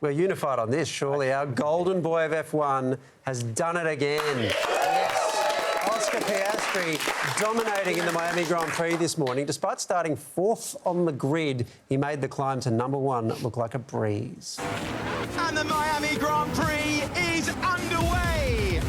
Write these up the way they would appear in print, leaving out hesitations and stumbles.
We're unified on this, surely. Our golden boy of F1 has done it again. Yes. Oscar Piastri dominating in the Miami Grand Prix this morning. Despite starting 4th on the grid, he made the climb to #1 look like a breeze. And the Miami Grand Prix is underway.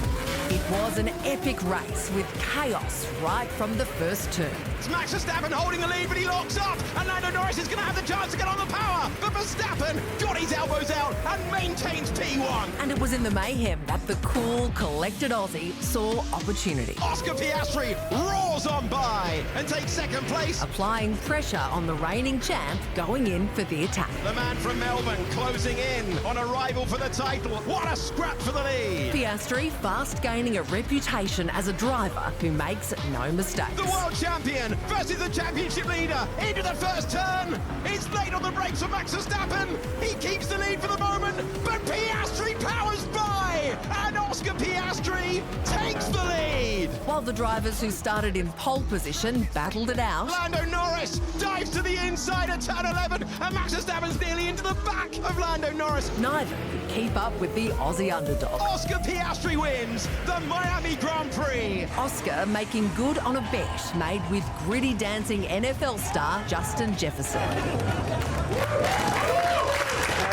It was an epic race with chaos right from the first turn. It's Max Verstappen holding the lead, but he locks up, and Lando Norris is going to have the chance to get on the power. But Verstappen got his elbows out and maintains P1. And it was in the mayhem that the cool, collected Aussie saw opportunity. Oscar Piastri roars on by and takes second place. Applying pressure on the reigning champ going in for the attack. The man from Melbourne closing in on a rival for the title. What a scrap for the lead. Piastri fast gaining a reputation as a driver who makes no mistakes. The world champion versus the championship leader into the first turn. It's late on the brakes for Max Verstappen. He keeps the lead for the moment, but Piastri powers by, and Oscar Piastri takes the lead. While the drivers who started in pole position battled it out. Lando Norris dives to the inside at turn 11, and Max Verstappen's nearly into the back of Lando Norris. Neither could keep up with the Aussie underdog. Oscar Piastri wins the Miami Grand Prix. Oscar making good on a bet made with gritty dancing NFL star Justin Jefferson.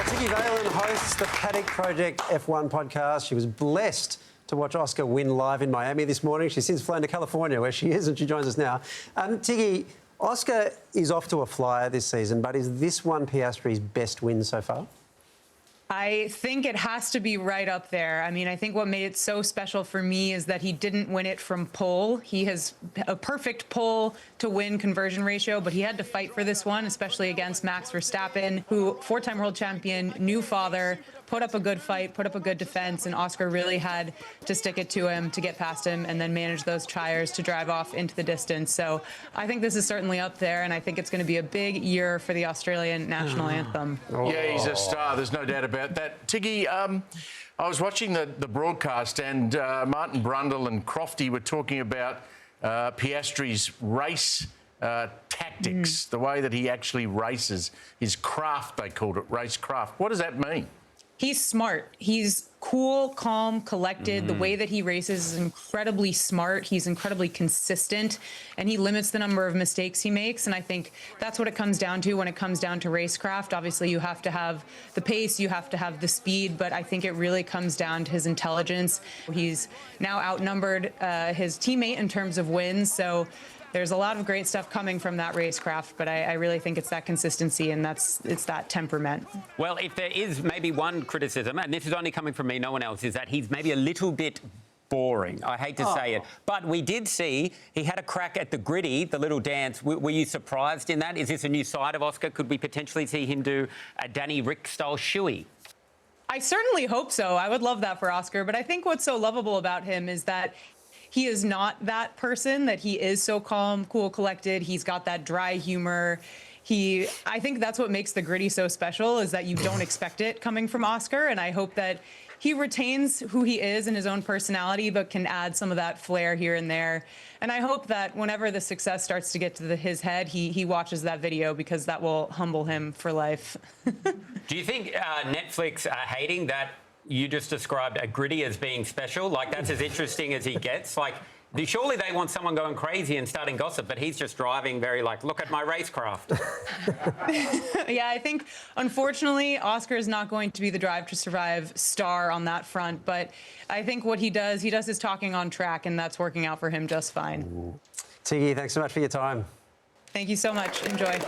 Tiggy Valen hosts the Paddock Project F1 podcast. She was blessed to watch Oscar win live in Miami this morning. She's since flown to California, where she is, and she joins us now. Tiggy, Oscar is off to a flyer this season, but is this one Piastri's best win so far? I think it has to be right up there. I mean, I think what made it so special for me is that he didn't win it from pole. He has a perfect pole to win conversion ratio, but he had to fight for this one, especially against Max Verstappen, who 4-time world champion, new father, put up a good fight, put up a good defense, and Oscar really had to stick it to him to get past him and then manage those tires to drive off into the distance. So I think this is certainly up there, and I think it's going to be a big year for the Australian national anthem. Yeah, he's a star. There's no doubt about that. Tiggy, I was watching the broadcast, and Martin Brundle and Crofty were talking about Piastri's race tactics, the way that he actually races, his craft, they called it, race craft. What does that mean? He's smart. He's cool, calm, collected. The way that he races is incredibly smart. He's incredibly consistent, and he limits the number of mistakes he makes. And I think that's what it comes down to when it comes down to racecraft. Obviously, you have to have the pace, you have to have the speed, but I think it really comes down to his intelligence. He's now outnumbered his teammate in terms of wins, so there's a lot of great stuff coming from that racecraft, but I really think it's that consistency and it's that temperament. Well, if there is maybe one criticism, and this is only coming from me, no one else, is that he's maybe a little bit boring. I hate to say it. But we did see he had a crack at the gritty, the little dance. Were you surprised in that? Is this a new side of Oscar? Could we potentially see him do a Danny Rick-style shoey? I certainly hope so. I would love that for Oscar, but I think what's so lovable about him is that he is not that person, that he is so calm, cool, collected. He's got that dry humor. I think that's what makes the gritty so special, is that you don't expect it coming from Oscar. And I hope that he retains who he is in his own personality, but can add some of that flair here and there. And I hope that whenever the success starts to get to his head, he watches that video, because that will humble him for life. Do you think Netflix are hating that you just described a gritty as being special? Like, that's as interesting as he gets? Like, surely they want someone going crazy and starting gossip, but he's just driving very, like, look at my racecraft. Yeah, I think, unfortunately, Oscar is not going to be the Drive to Survive star on that front, but I think what he does his talking on track, and that's working out for him just fine. Tiggy, thanks so much for your time. Thank you so much. Enjoy.